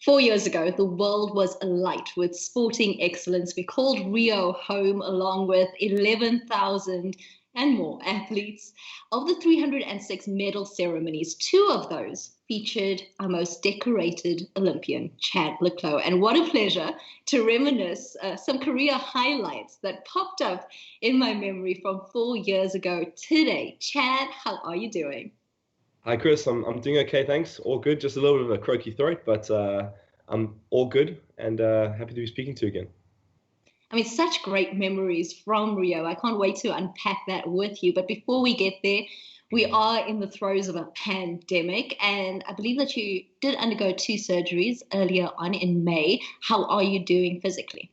4 years ago, the world was alight with sporting excellence. We called Rio home along with 11,000 and more athletes. Of the 306 medal ceremonies, two of those featured our most decorated Olympian, Chad le Clos. And what a pleasure to reminisce some career highlights that popped up in my memory from 4 years ago today. Chad, how are you doing? Hi Chris, I'm doing okay, thanks. All good. Just a little bit of a croaky throat, but I'm all good and happy to be speaking to you again. I mean, such great memories from Rio. I can't wait to unpack that with you. But before we get there, we are in the throes of a pandemic. And I believe that you did undergo two surgeries earlier on in May. How are you doing physically?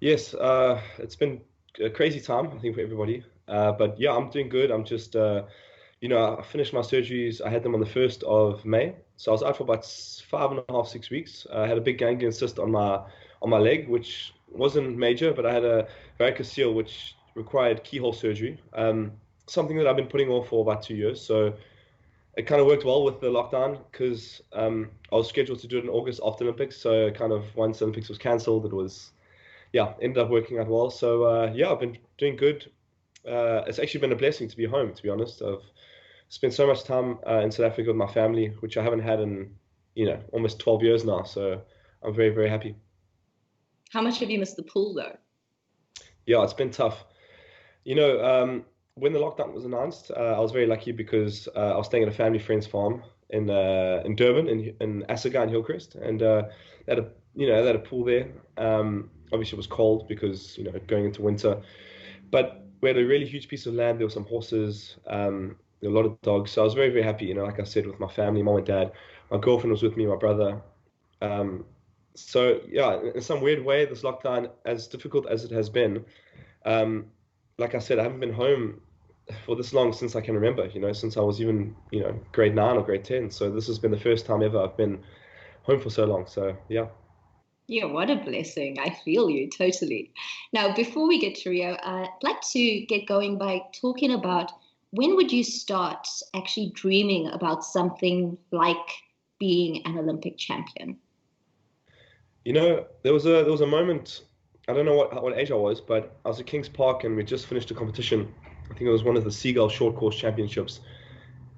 Yes, it's been a crazy time, I think, for everybody. But yeah, I'm doing good. I'm just, I finished my surgeries. I had them on the 1st of May. So I was out for about 5.5, 6 weeks. I had a big ganglion cyst on my leg, which wasn't major, but I had a varicose seal, which required keyhole surgery. Something that I've been putting off for about 2 years. So it kind of worked well with the lockdown because I was scheduled to do it in August after Olympics. So kind of once Olympics was cancelled, it was, yeah, ended up working out well. So yeah, I've been doing good. It's actually been a blessing to be home, to be honest. I've spent so much time in South Africa with my family, which I haven't had in, almost 12 years now. So I'm very, very happy. How much have you missed the pool, though? Yeah, it's been tough. You know, when the lockdown was announced, I was very lucky because I was staying at a family friend's farm in Durban in Assagay and Hillcrest, and they had a pool there. Obviously, it was cold because going into winter, but we had a really huge piece of land. There were some horses, a lot of dogs. So I was very very happy. Like I said, with my family, mom and dad. My girlfriend was with me, my brother. Um, so yeah, in some weird way, this lockdown, as difficult as it has been, um, like I said, I haven't been home for this long since I can remember, since I was even, grade 9 or grade 10. So this has been the first time ever I've been home for so long. So yeah. Yeah, what a blessing. I feel you totally. Now, before we get to Rio, I'd like to get going by talking about when would you start actually dreaming about something like being an Olympic champion? There was a moment, I don't know what age I was, but I was at Kings Park and we just finished a competition. I think it was one of the Seagull Short Course Championships.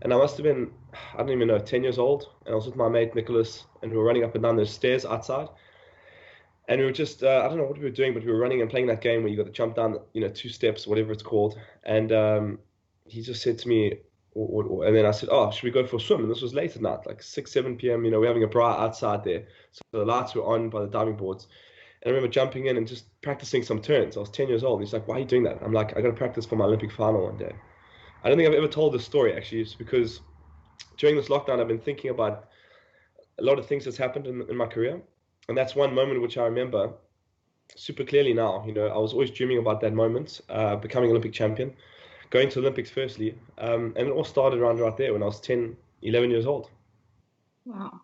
And I must have been, I don't even know, 10 years old. And I was with my mate Nicholas and we were running up and down the stairs outside. And we were just, I don't know what we were doing, but we were running and playing that game where you got to jump down, two steps, whatever it's called. And he just said to me, and then I said, "Oh, should we go for a swim?" And this was late at night, like 6, 7 p.m. We're having a braai outside there. So the lights were on by the diving boards. And I remember jumping in and just practicing some turns. I was 10 years old. And he's like, "Why are you doing that?" I'm like, "I got to practice for my Olympic final one day." I don't think I've ever told this story, actually. It's because during this lockdown, I've been thinking about a lot of things that's happened in my career. And that's one moment which I remember super clearly now. I was always dreaming about that moment, becoming Olympic champion, going to Olympics firstly. And it all started around right there when I was 10, 11 years old. Wow.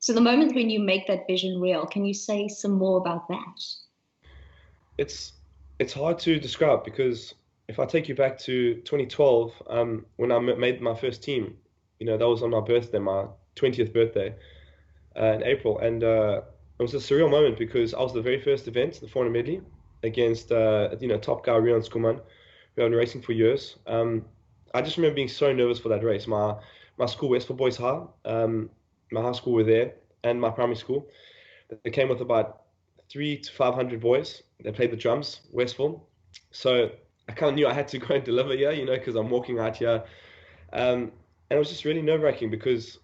So the moment when you make that vision real, can you say some more about that? It's it's hard to describe because if I take you back to 2012, when I made my first team, that was on my birthday, my 20th birthday, in April, and it was a surreal moment because I was the very first event, the 400 medley, against top guy Rion Skuman, who I've been racing for years. I just remember being so nervous for that race. My school, Westfield Boys High, my high school were there, and my primary school. They came with about 300 to 500 boys. They played the drums, Westfield. So I kind of knew I had to go and deliver here, because I'm walking out here. And it was just really nerve-wracking because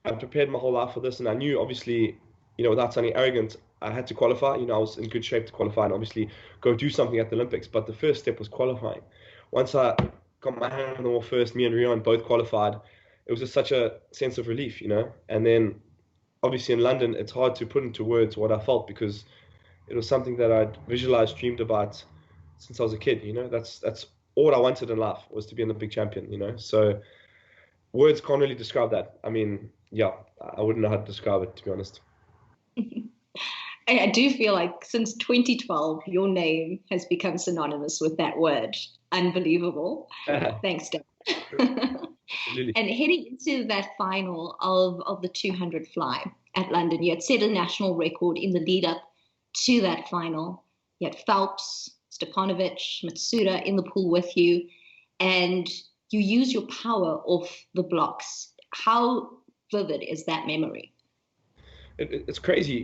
I prepared my whole life for this, and I knew obviously, without sounding arrogant, I had to qualify. I was in good shape to qualify and obviously go do something at the Olympics. But the first step was qualifying. Once I got my hand on the wall first, me and Rion both qualified. It was just such a sense of relief. And then obviously in London, it's hard to put into words what I felt because it was something that I'd visualized, dreamed about since I was a kid. That's all I wanted in life was to be an Olympic champion. So words can't really describe that. I mean, yeah, I wouldn't know how to describe it, to be honest. I do feel like since 2012, your name has become synonymous with that word. Unbelievable. Thanks, Dave. Absolutely. And heading into that final of the 200 fly, at London. You had set a national record in the lead up to that final. You had Phelps, Stepanovic, Matsuda in the pool with you, and you use your power off the blocks. How vivid is that memory? It's crazy,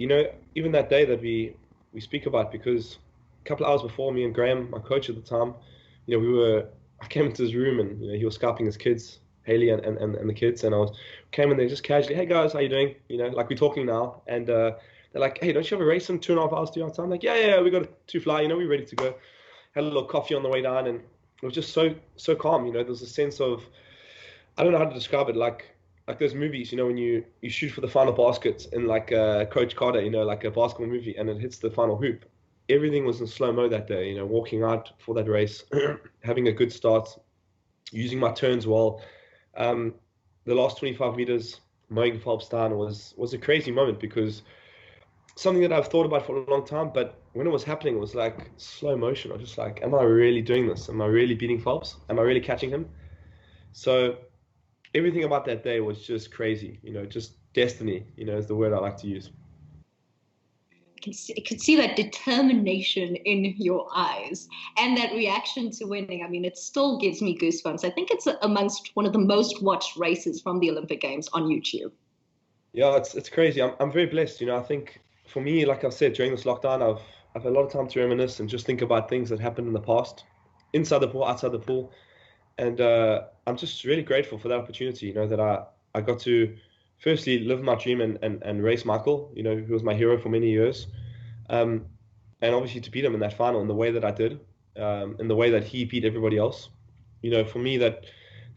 even that day that we speak about, because a couple of hours before, me and Graham, my coach at the time, I came into his room and he was scalping his kids, Haley and the kids, and came in there just casually, hey guys, how you doing? Like we're talking now, and they're like, hey, don't you have a race in 2.5 hours to your time? I'm like, yeah, we got two fly, we're ready to go. Had a little coffee on the way down, and it was just so calm. There was a sense of, I don't know how to describe it, like those movies, when you shoot for the final basket in like Coach Carter, like a basketball movie, and it hits the final hoop. Everything was in slow mo that day, walking out for that race, having a good start, using my turns well. The last 25 meters, mowing Phelps down was a crazy moment, because something that I've thought about for a long time, but when it was happening, it was like slow motion. I was just like, am I really doing this? Am I really beating Phelps? Am I really catching him? So everything about that day was just crazy, just destiny, is the word I like to use. I can see that determination in your eyes and that reaction to winning. I mean, it still gives me goosebumps. I think it's amongst one of the most watched races from the Olympic Games on YouTube. Yeah, it's crazy. I'm very blessed. I think for me, like I've said, during this lockdown, I've had a lot of time to reminisce and just think about things that happened in the past, inside the pool, outside the pool, and I'm just really grateful for that opportunity. That I got to firstly live my dream and race Michael. Who was my hero for many years, um, and obviously to beat him in that final in the way that I did, in the way that he beat everybody else. For me that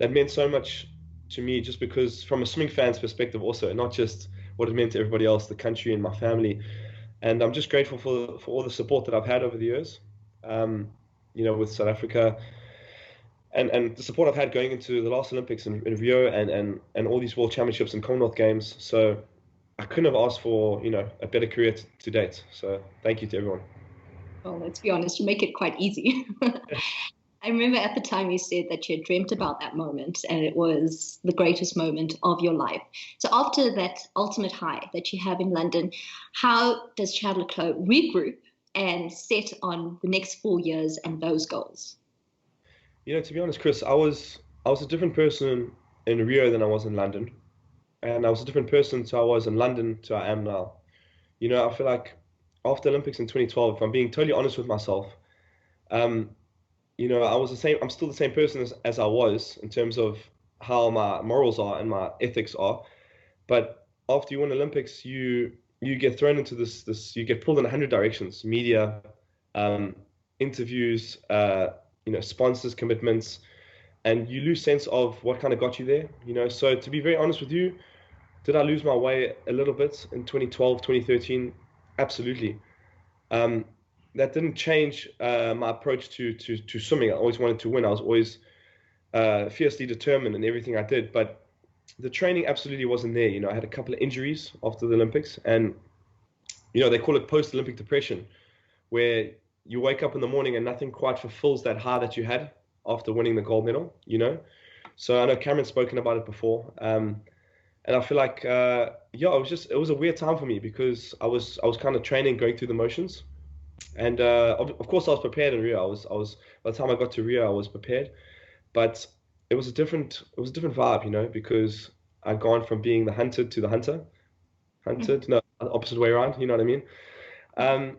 meant so much to me, just because from a swimming fan's perspective also, not just what it meant to everybody else, the country and my family. And I'm just grateful for all the support that I've had over the years, with South Africa, and the support I've had going into the last Olympics in Rio, and all these World Championships and Commonwealth Games. So I couldn't have asked for, a better career to date. So thank you to everyone. Well, let's be honest, you make it quite easy. I remember at the time you said that you had dreamt about that moment and it was the greatest moment of your life. So after that ultimate high that you have in London, how does Chandler Clos regroup and set on the next 4 years and those goals? To be honest, Chris, I was a different person in Rio than I was in London, and I was a different person to I was in London to I am now. I feel like after Olympics in 2012, if I'm being totally honest with myself, um, I was the same. I'm still the same person as I was in terms of how my morals are and my ethics are. But after you win Olympics, you get thrown into this. You get pulled in 100 directions: media, um, interviews, sponsors, commitments, and you lose sense of what kind of got you there. So to be very honest with you, did I lose my way a little bit in 2012, 2013? Absolutely. Um, that didn't change my approach to swimming. I always wanted to win. I was always fiercely determined in everything I did. But the training absolutely wasn't there. I had a couple of injuries after the Olympics, and they call it post-Olympic depression, where you wake up in the morning and nothing quite fulfills that high that you had after winning the gold medal. So I know Cameron's spoken about it before, and I feel like it was a weird time for me, because I was kind of training, going through the motions. And of course, I was prepared in Rio. I was by the time I got to Rio, I was prepared. But it was a different vibe, because I'd gone from being the hunted to the hunted, no, the opposite way around. You know what I mean? Um,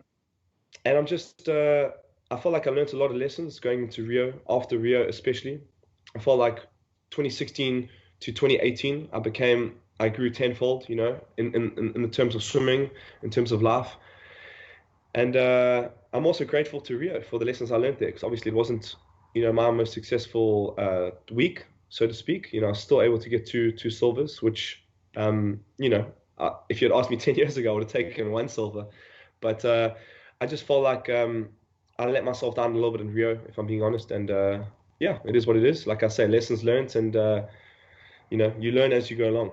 and I felt like I learned a lot of lessons going into Rio. After Rio, especially, I felt like 2016 to 2018, I grew tenfold. In the terms of swimming, in terms of life. And I'm also grateful to Rio for the lessons I learned there, because obviously it wasn't, my most successful week, so to speak. I was still able to get two silvers, which, if you had asked me 10 years ago, I would have taken one silver. But I just felt like I let myself down a little bit in Rio, if I'm being honest. And yeah, it is what it is. Like I say, lessons learned, and you learn as you go along.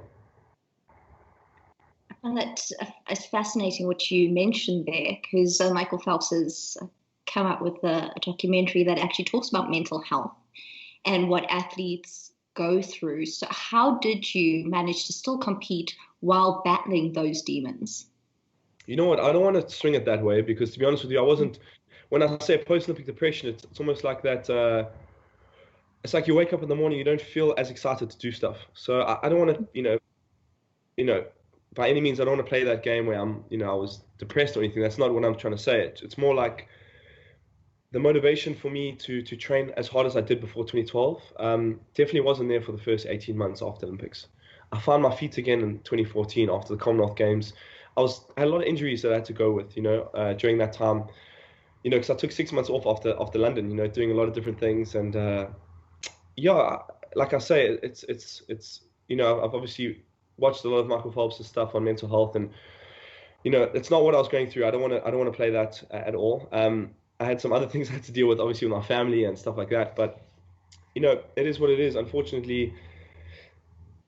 I find that as fascinating what you mentioned there, because Michael Phelps has come up with a documentary that actually talks about mental health and what athletes go through. So, how did you manage to still compete while battling those demons? You know what? I don't want to swing it that way because, to be honest with you, I wasn't. When I say post-Olympic depression, it's almost like that. It's like you wake up in the morning, you don't feel as excited to do stuff. So I don't want to, you know, by any means, I don't want to play that game where I was depressed or anything. That's not what I'm trying to say. It's more like the motivation for me to train as hard as I did before 2012 definitely wasn't there for the first 18 months after Olympics. I found my feet again in 2014 after the Commonwealth Games. I had a lot of injuries that I had to go with, during that time, because I took 6 months off after London, doing a lot of different things, and yeah, like I say, I've obviously watched a lot of Michael Phelps' stuff on mental health, and it's not what I was going through. I don't want to play that at all. I had some other things I had to deal with, obviously with my family and stuff like that. But it is what it is. Unfortunately,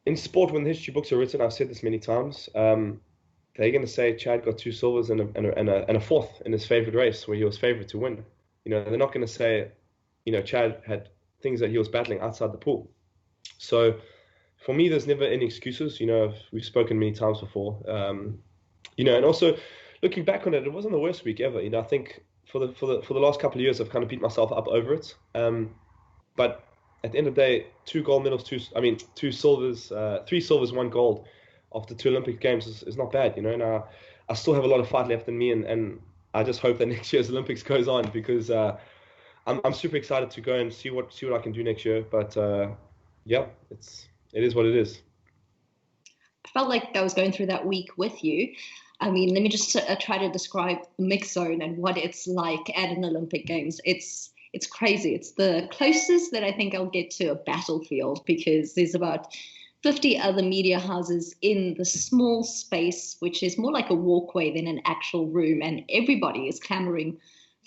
in sport, when the history books are written, I've said this many times. They're going to say Chad got two silvers and a fourth in his favorite race where he was favourite to win. They're not going to say, Chad had things that he was battling outside the pool. So for me, there's never any excuses. We've spoken many times before. And also looking back on it, it wasn't the worst week ever. I think for the last couple of years, I've kind of beat myself up over it. But at the end of the day, two gold medals, two silvers, three silvers, one gold after two Olympic Games is not bad. And I still have a lot of fight left in me, and I just hope that next year's Olympics goes on because I'm super excited to go and see what I can do next year. But yeah, it is what it is. I felt like I was going through that week with you. I mean, let me just try to describe the mix zone and what it's like at an Olympic Games. It's crazy. It's the closest that I think I'll get to a battlefield because there's about 50 other media houses in the small space, which is more like a walkway than an actual room, and everybody is clamoring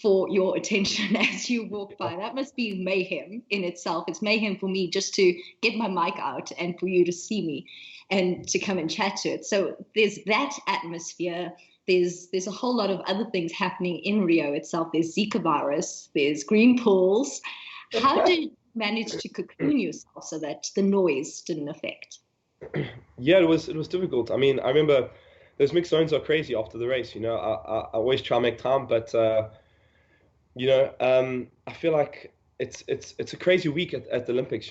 for your attention as you walk by. That must be mayhem in itself. It's mayhem for me just to get my mic out and for you to see me and to come and chat to it. So there's that atmosphere. There's a whole lot of other things happening in Rio itself. There's Zika virus, there's green pools. How did you manage to cocoon yourself so that the noise didn't affect? Yeah, it was difficult. I mean, I remember those mixed zones are crazy after the race. I always try and make time, but I feel like it's a crazy week at the Olympics.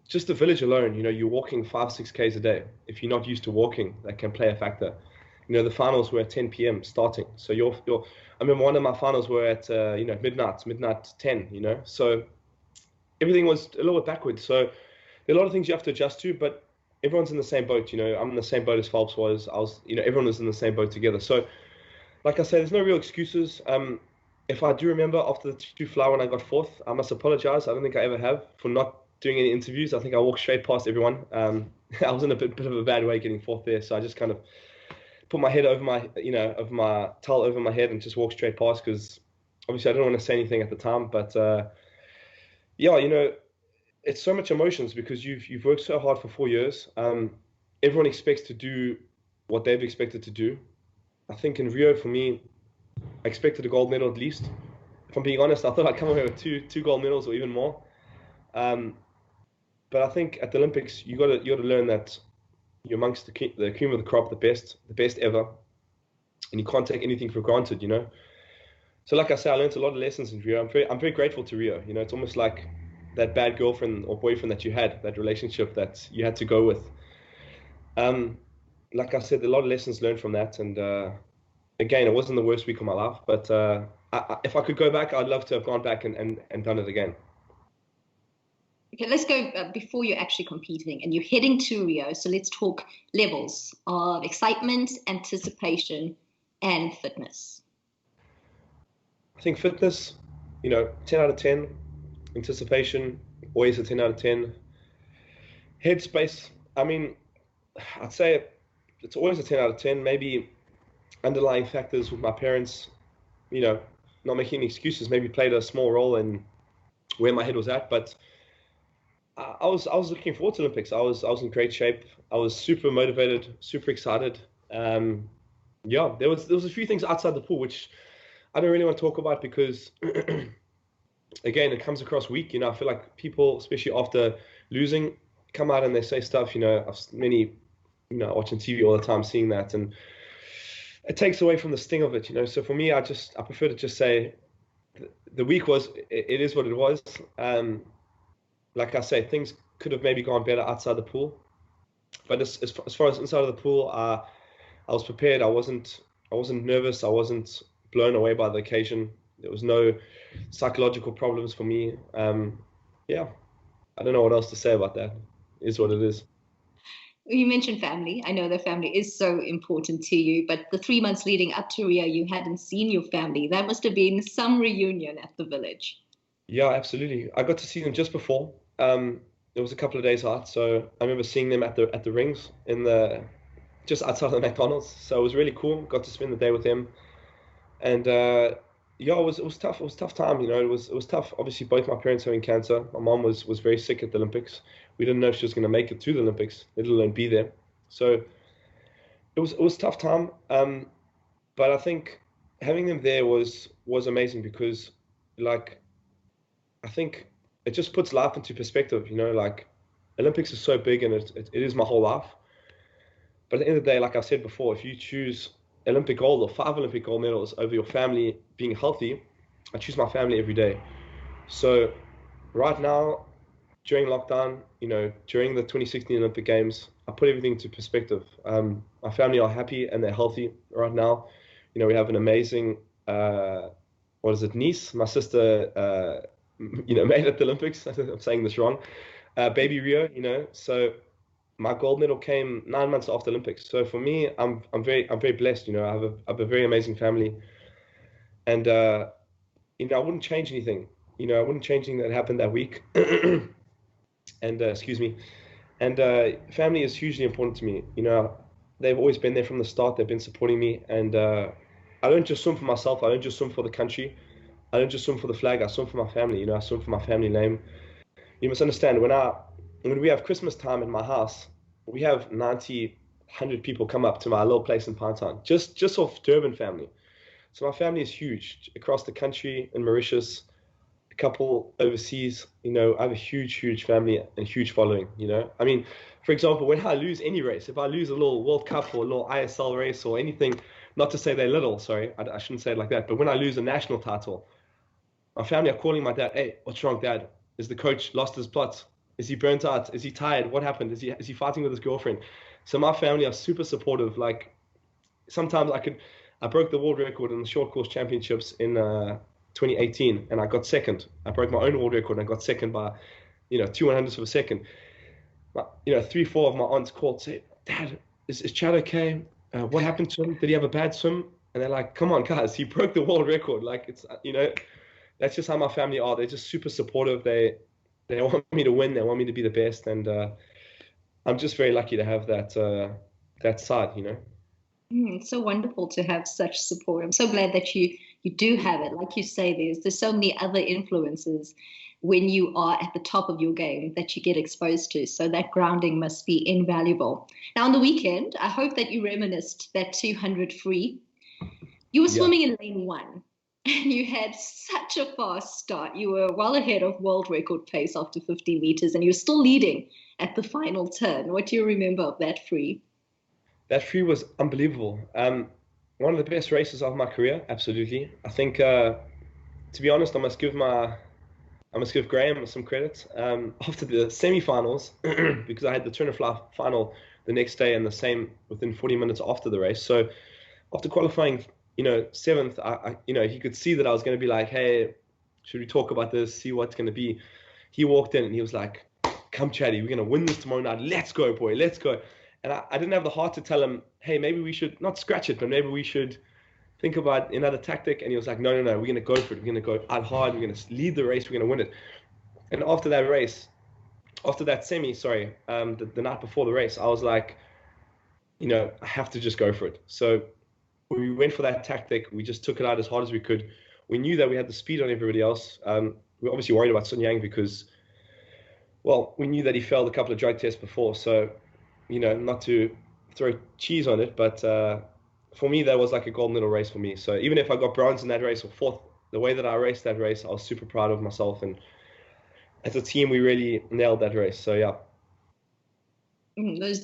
Just the village alone. You're walking 5-6 Ks a day. If you're not used to walking, that can play a factor. The finals were at 10 p.m. starting. So I remember one of my finals were at midnight 10. So everything was a little bit backwards. So there are a lot of things you have to adjust to, but everyone's in the same boat. I'm in the same boat as Phelps was. Everyone was in the same boat together. So, like I say, there's no real excuses. If I do remember after the two fly when I got fourth, I must apologize. I don't think I ever have for not doing any interviews. I think I walked straight past everyone. I was in a bit of a bad way getting fourth there, so I just kind of put my head over my towel over my head and just walked straight past because obviously I didn't want to say anything at the time. But yeah, it's so much emotions because you've worked so hard for 4 years. Everyone expects to do what they've expected to do. I think in Rio, for me, I expected a gold medal at least. If I'm being honest, I thought I'd come away with two gold medals or even more. But I think at the Olympics, you got to learn that you're amongst the cream of the crop, the best ever, and you can't take anything for granted. So like I say, I learned a lot of lessons in Rio. I'm very grateful to Rio. It's almost like that bad girlfriend or boyfriend that you had, that relationship that you had to go with. Like I said, a lot of lessons learned from that, and again, it wasn't the worst week of my life, but if I could go back, I'd love to have gone back and done it again. Okay, let's go before you're actually competing and you're heading to Rio. So let's talk levels of excitement, anticipation, and fitness. I think fitness, 10 out of 10. Anticipation, always a 10 out of 10. Headspace, I mean, I'd say it's always a 10 out of 10. Maybe underlying factors with my parents, not making any excuses, maybe played a small role in where my head was at. But I was looking forward to Olympics. I was in great shape. I was super motivated, super excited. Yeah, there was a few things outside the pool which I don't really want to talk about because again, it comes across weak. I feel like people, especially after losing, come out and they say stuff. I've many, watching TV all the time, seeing that, and it takes away from the sting of it. So for me, I prefer to just say the week was it is what it was. Like I say, things could have maybe gone better outside the pool, but as far as inside of the pool, I was prepared. I wasn't nervous. I wasn't blown away by the occasion. There was no psychological problems for me. Yeah, I don't know what else to say about that. It is what it is. You mentioned family. I know that family is so important to you, but the 3 months leading up to Rio, you hadn't seen your family. That must have been some reunion at the village. Yeah, absolutely. I got to see them just before. It was a couple of days out, so I remember seeing them at the rings in the just outside of the McDonald's. So it was really cool. Got to spend the day with them, and yeah, it was tough. It was a tough time. It was tough. Obviously, both my parents having cancer. My mom was very sick at the Olympics. We didn't know if she was going to make it to the Olympics, let alone be there. So it was a tough time. But I think having them there was amazing because, like, I think it just puts life into perspective. Like Olympics is so big and it is my whole life. But at the end of the day, like I said before, if you choose Olympic gold or 5 Olympic gold medals over your family being healthy, I choose my family every day. So right now, during lockdown, during the 2016 Olympic Games, I put everything into perspective. My family are happy and they're healthy right now. We have an amazing, what is it, niece? My sister, made it at the Olympics. I'm saying this wrong. Baby Rio, so my gold medal came 9 months after Olympics. So for me, I'm very blessed. I have a very amazing family, and I wouldn't change anything. I wouldn't change anything that happened that week. And excuse me. And family is hugely important to me. They've always been there from the start. They've been supporting me, and I don't just swim for myself. I don't just swim for the country. I don't just swim for the flag. I swim for my family. I swim for my family name. You must understand when we have Christmas time in my house, we have 90, 100 people come up to my little place in Pinetown, just off Durban family. So my family is huge across the country in Mauritius, a couple overseas. I have a huge, huge family and huge following. I mean, for example, when I lose any race, if I lose a little World Cup or a little ISL race or anything, not to say they're little, sorry, I shouldn't say it like that, but when I lose a national title, my family are calling my dad. Hey, what's wrong, Dad? Is the coach lost his plot? Is he burnt out? Is he tired? What happened? Is he fighting with his girlfriend? So my family are super supportive. Like sometimes I broke the world record in the short course championships in 2018, and I got second. I broke my own world record and I got second by 2/100ths of a second. Three, four of my aunts called, say, Dad, is Chad okay? What happened to him? Did he have a bad swim? And they're like, come on, guys, he broke the world record. Like it's that's just how my family are. They're just super supportive. They want me to win. They want me to be the best, and I'm just very lucky to have that side. It's so wonderful to have such support. I'm so glad that you do have it. Like you say, there's so many other influences when you are at the top of your game that you get exposed to. So that grounding must be invaluable. Now on the weekend, I hope that you reminisced that 200 free. You were Yeah. swimming in lane one and you had such a fast start. You were well ahead of world record pace after 50 meters and you were still leading at the final turn. What do you remember of that free? That free was unbelievable. One of the best races of my career, absolutely. I think, to be honest, I must give Graham some credit. After the semi-finals, because I had the turn of fly final the next day and the same within 40 minutes after the race. So after qualifying, seventh, he could see that I was going to be like, hey, should we talk about this? See what's going to be. He walked in and he was like, come, Chatty, we're going to win this tomorrow night. Let's go, boy, let's go. And I didn't have the heart to tell him, hey, maybe we should not scratch it, but maybe we should think about another tactic. And he was like, no, no, no, we're going to go for it. We're going to go out hard. We're going to lead the race. We're going to win it. And after that race, after that semi, sorry, the night before the race, I was like, I have to just go for it. So we went for that tactic. We just took it out as hard as we could. We knew that we had the speed on everybody else. We were obviously worried about Sun Yang because, well, we knew that he failed a couple of drug tests before. So, not to throw cheese on it, but for me, that was like a gold medal race for me. So even if I got bronze in that race or fourth, the way that I raced that race, I was super proud of myself, and as a team, we really nailed that race. So yeah.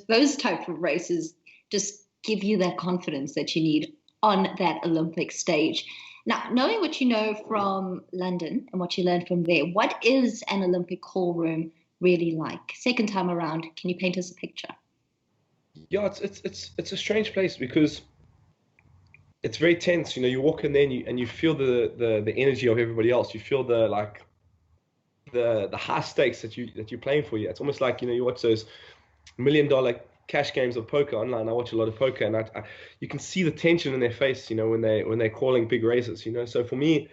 Those type of races just give you that confidence that you need on that Olympic stage. Now, knowing what you know from London and what you learned from there, what is an Olympic call room really like? Second time around, can you paint us a picture? Yeah, it's a strange place because it's very tense. You know, you walk in there and you feel the energy of everybody else. You feel the like the high stakes that you're playing for. You. It's almost like, you know, you watch those $1 million cash games of poker online. I watch a lot of poker, and you can see the tension in their face. You know, when they're calling big races. You know, so for me,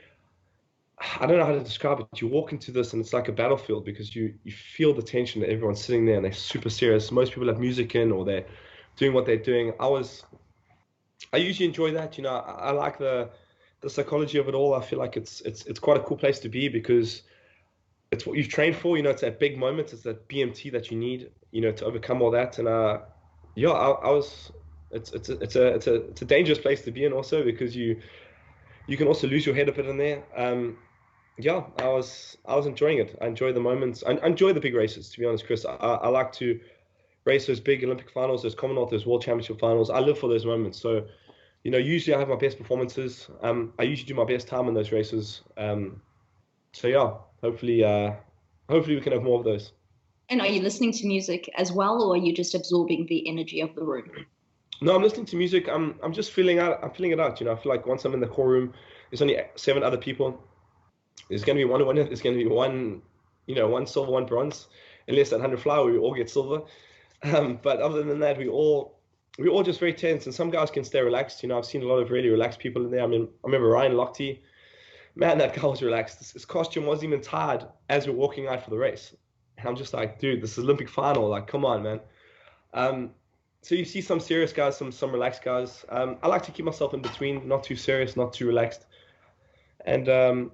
I don't know how to describe it. You walk into this and it's like a battlefield because you feel the tension that everyone's sitting there and they're super serious. Most people have music in or they're doing what they're doing. I usually enjoy that. You know, I like the psychology of it all. I feel like it's quite a cool place to be because it's what you've trained for. You know, it's that big moment. It's that BMT that you need. You know, to overcome all that. And yeah, I was. It's a dangerous place to be in also because you can also lose your head a bit in there. Yeah, I was enjoying it. I enjoy the moments. I enjoy the big races, to be honest, Chris. I like to race those big Olympic finals, those Commonwealth, those World Championship finals. I live for those moments. So, you know, usually I have my best performances. I usually do my best time in those races. So yeah, hopefully we can have more of those. And are you listening to music as well, or are you just absorbing the energy of the room? No, I'm listening to music. I'm just feeling out. I'm feeling it out. You know, I feel like once I'm in the core room, there's only seven other people. There's going to be one winner. There's going to be one, you know, one silver, one bronze. Unless at 100 flower, we all get silver. But other than that, we all just very tense. And some guys can stay relaxed. You know, I've seen a lot of really relaxed people in there. I mean, I remember Ryan Lochte. Man, that guy was relaxed. His costume wasn't even tied as we're walking out for the race. And I'm just like, dude, this is Olympic final. Like, come on, man. Um, so you see some serious guys, some relaxed guys. I like to keep myself in between, not too serious, not too relaxed. And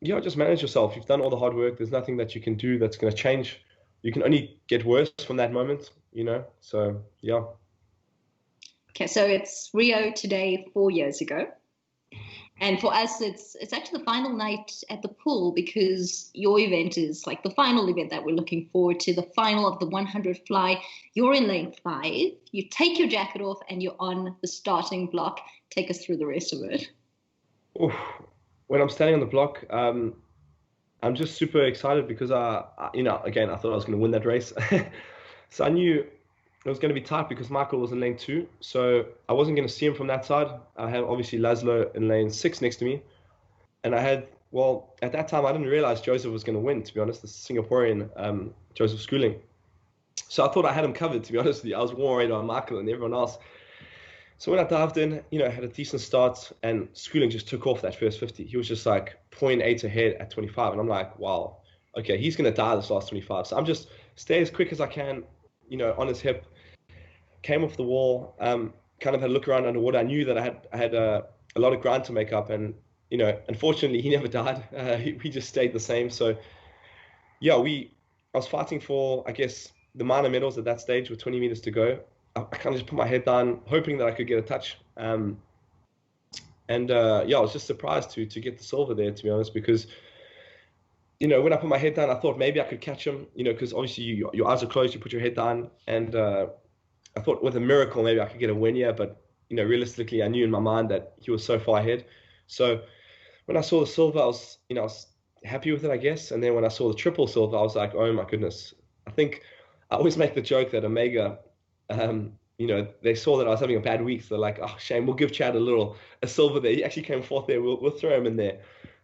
yeah, just manage yourself. You've done all the hard work. There's nothing that you can do that's going to change. You can only get worse from that moment, you know? So, yeah. Okay, so it's Rio today, 4 years ago. And for us, it's actually the final night at the pool because your event is like the final event that we're looking forward to, the final of the 100 fly. You're in lane 5. You take your jacket off and you're on the starting block. Take us through the rest of it. Oof. When I'm standing on the block, I'm just super excited because you know, again, I thought I was going to win that race. So I knew it was going to be tight because Michael was in lane 2. So I wasn't going to see him from that side. I had obviously Laszlo in lane 6 next to me. And I had, well, at that time, I didn't realize Joseph was going to win, to be honest, the Singaporean Joseph Schooling. So I thought I had him covered, to be honest with you. I was more worried about Michael and everyone else. So when I dived in, you know, had a decent start, and Schooling just took off that first 50. He was just like zero point 0.8 ahead at 25, and I'm like, wow, okay, he's gonna die this last 25. So I'm just stay as quick as I can, you know, on his hip. Came off the wall, kind of had a look around underwater. I knew that I had a lot of ground to make up, and you know, unfortunately, he never died. We just stayed the same. So yeah, I was fighting for, I guess, the minor medals at that stage with 20 meters to go. I kind of just put my head down, hoping that I could get a touch. And yeah, I was just surprised to get the silver there, to be honest, because you know, when I put my head down, I thought maybe I could catch him, you know, because obviously your eyes are closed, you put your head down, and I thought with a miracle maybe I could get a win here, but you know, realistically, I knew in my mind that he was so far ahead. So when I saw the silver, I was happy with it, I guess. And then when I saw the triple silver, I was like, oh my goodness. I think I always make the joke that Omega, you know, they saw that I was having a bad week. So they're like, oh, shame, we'll give Chad a silver there. He actually came fourth there. We'll throw him in there.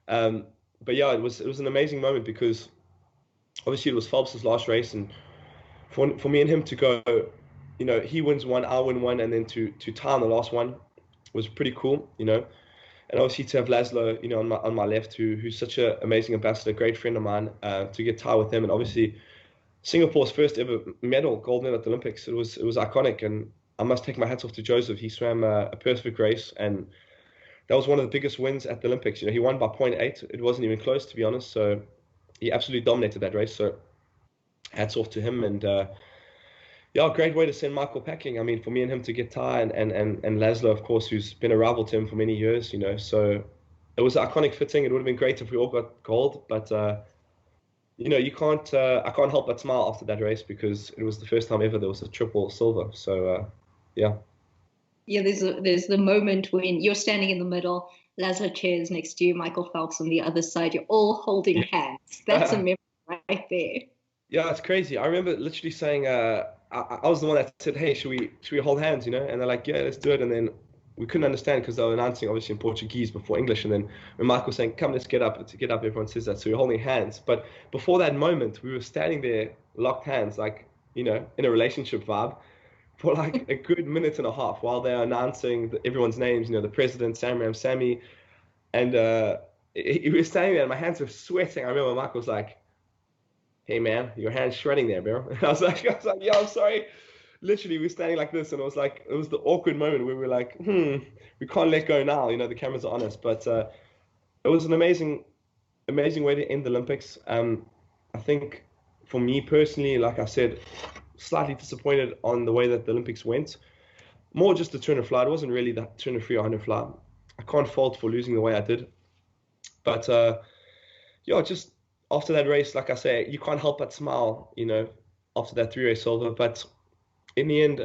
But yeah, it was an amazing moment because obviously it was Phelps's last race, and for me and him to go, you know, he wins one, I win one, and then to tie on the last one was pretty cool, you know. And obviously to have Laszlo, you know, on my left, who's such an amazing ambassador, great friend of mine, to get tied with him, and obviously Singapore's first ever medal, gold medal at the Olympics. It was iconic, and I must take my hats off to Joseph. He swam a perfect race, and that was one of the biggest wins at the Olympics. You know, he won by zero point 0.8. It wasn't even close, to be honest. So he absolutely dominated that race. So hats off to him, and yeah, great way to send Michael packing. I mean, for me and him to get tied, and Laszlo, of course, who's been a rival to him for many years. You know, so it was an iconic fitting. It would have been great if we all got gold, but you can't. I can't help but smile after that race because it was the first time ever there was a triple silver. So yeah. Yeah, there's the moment when you're standing in the middle, Laszlo Cheers next to you, Michael Phelps on the other side. You're all holding hands. That's a memory right there. Yeah, it's crazy. I remember literally saying, I was the one that said, "Hey, should we hold hands?" And they're like, "Yeah, let's do it." And then we couldn't understand because they were announcing obviously in Portuguese before English. And then when Michael was saying, "Come, let's get up," to get up, everyone says that. So we're holding hands. But before that moment, we were standing there, locked hands, like in a relationship vibe, for like a good minute and a half while they're announcing everyone's names. The president, Sam Sammy, and he was standing there, and my hands were sweating. I remember Michael was like, "Hey man, your hand's shredding there, bro." And I was like, "Yeah, I'm sorry." Literally, we were standing like this, and it was the awkward moment where we were like, we can't let go now. The cameras are on us. But it was an amazing way to end the Olympics. I think for me personally, like I said, slightly disappointed on the way that the Olympics went. More just the turn of fly. It wasn't really the turn of free or 100 fly. I can't fault for losing the way I did. But yeah, just after that race, like I say, you can't help but smile, after that three-race silver. But in the end,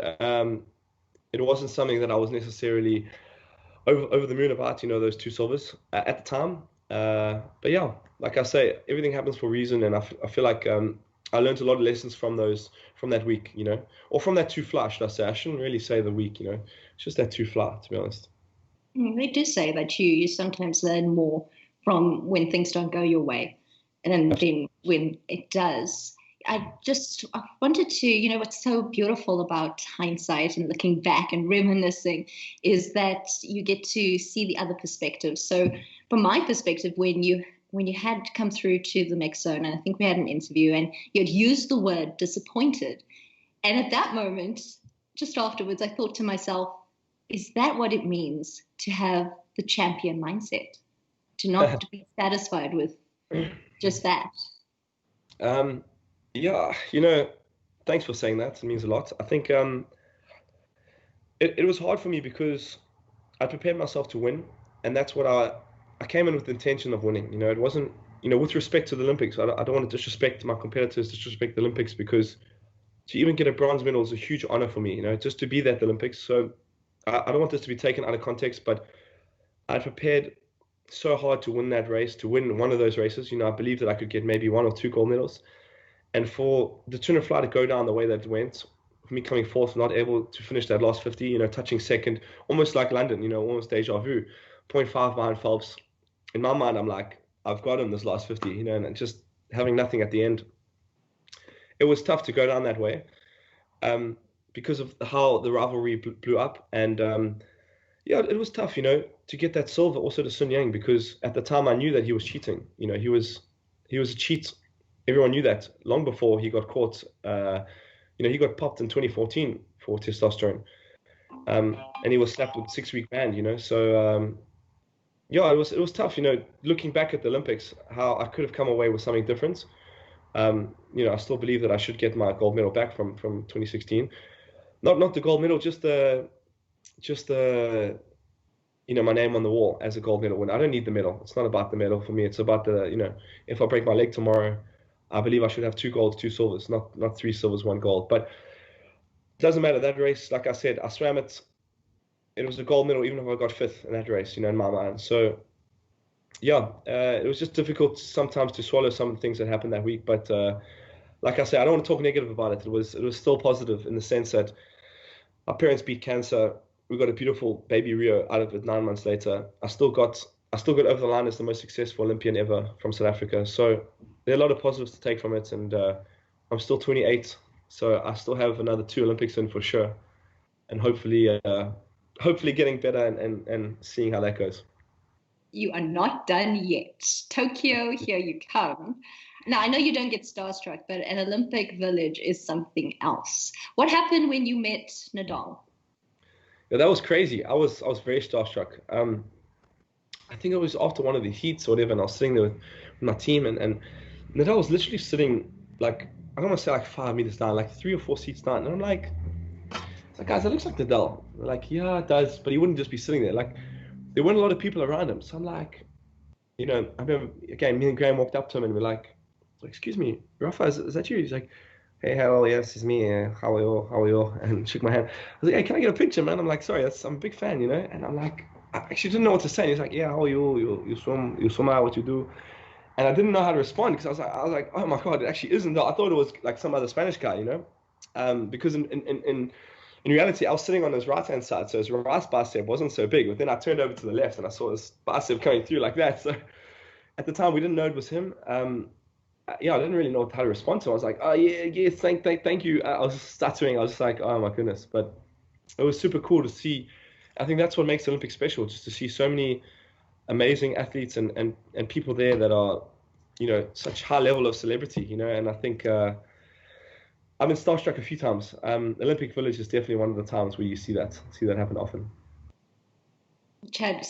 it wasn't something that I was necessarily over the moon about, those two silvers at the time. But yeah, like I say, everything happens for a reason, and I feel like I learned a lot of lessons from that week, or from that two fly, should I say? I shouldn't really say the week, it's just that two fly, to be honest. They do say that you sometimes learn more from when things don't go your way, and then when it does. I wanted to, what's so beautiful about hindsight and looking back and reminiscing is that you get to see the other perspective. So from my perspective, when you had come through to the mix zone, and I think we had an interview, and you had used the word disappointed. And at that moment, just afterwards, I thought to myself, is that what it means to have the champion mindset? To not be satisfied with just that? Yeah, thanks for saying that. It means a lot. I think it was hard for me because I prepared myself to win, and that's what I came in with the intention of winning. It wasn't, with respect to the Olympics, I don't want to disrespect my competitors, disrespect the Olympics, because to even get a bronze medal is a huge honor for me, just to be at the Olympics. So I don't want this to be taken out of context, but I prepared so hard to win that race, to win one of those races. I believe that I could get maybe one or two gold medals. And for the turn of fly to go down the way that it went, for me coming fourth, not able to finish that last 50, touching second, almost like London, almost deja vu, zero point 0.5 behind Phelps. In my mind, I'm like, I've got him this last 50, and just having nothing at the end. It was tough to go down that way because of how the rivalry blew up. And yeah, it was tough, to get that silver also to Sun Yang, because at the time I knew that he was cheating. He was a cheat. Everyone knew that long before he got caught. He got popped in 2014 for testosterone, and he was slapped with 6-week ban. So yeah, it was tough. Looking back at the Olympics, how I could have come away with something different. I still believe that I should get my gold medal back from 2016. Not the gold medal, just the my name on the wall as a gold medal winner. I don't need the medal. It's not about the medal for me. It's about if I break my leg tomorrow, I believe I should have 2 golds, 2 silvers, not 3 silvers, 1 gold. But it doesn't matter. That race, like I said, I swam it. It was a gold medal, even if I got 5th in that race, in my mind. So yeah, it was just difficult sometimes to swallow some of the things that happened that week. But like I said, I don't want to talk negative about it. It was still positive in the sense that our parents beat cancer. We got a beautiful baby Rio out of it 9 months later. I still got over the line as the most successful Olympian ever from South Africa. So there are a lot of positives to take from it, and I'm still 28, so I still have another 2 Olympics in for sure, and hopefully getting better and seeing how that goes. You are not done yet. Tokyo, here you come. Now, I know you don't get starstruck, but an Olympic village is something else. What happened when you met Nadal? Yeah, that was crazy. I was very starstruck. I think it was after one of the heats or whatever, and I was sitting there with my team, and Nadal was literally sitting like, I don't want to say like 5 meters down, like 3 or 4 seats down, and I'm like, guys, that looks like Nadal. They're like, yeah, it does, but he wouldn't just be sitting there. Like, there weren't a lot of people around him, so I'm like, I remember again, me and Graham walked up to him and we're like, "Excuse me, Rafa, is that you?" He's like, "Hey, hello, yes, it's me. How are you? How are you?" And shook my hand. I was like, "Hey, can I get a picture, man?" I'm like, "Sorry, I'm a big fan, you know." And I'm like, I actually didn't know what to say. And he's like, "Yeah, how are you? You swim out, what you do?" And I didn't know how to respond because I was like, "Oh my God, it actually isn't that." I thought it was like some other Spanish guy, because in reality, I was sitting on his right-hand side, so his right bicep wasn't so big. But then I turned over to the left and I saw his bicep coming through like that. So at the time, we didn't know it was him. Yeah, I didn't really know how to respond to him. I was like, "Oh yeah, yeah, thank you." I was just stuttering. I was just like, "Oh my goodness!" But it was super cool to see. I think that's what makes the Olympics special, just to see so many amazing athletes and people there that are, such high level of celebrity. And I think I've been starstruck a few times. Olympic Village is definitely one of the times where you see that happen often. Chad,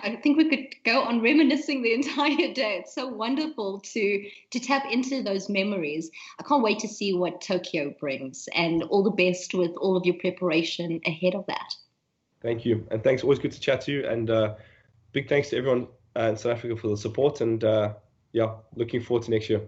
I think we could go on reminiscing the entire day. It's so wonderful to tap into those memories. I can't wait to see what Tokyo brings, and all the best with all of your preparation ahead of that. Thank you, and thanks. Always good to chat to you, and big thanks to everyone in South Africa for the support. And yeah, looking forward to next year.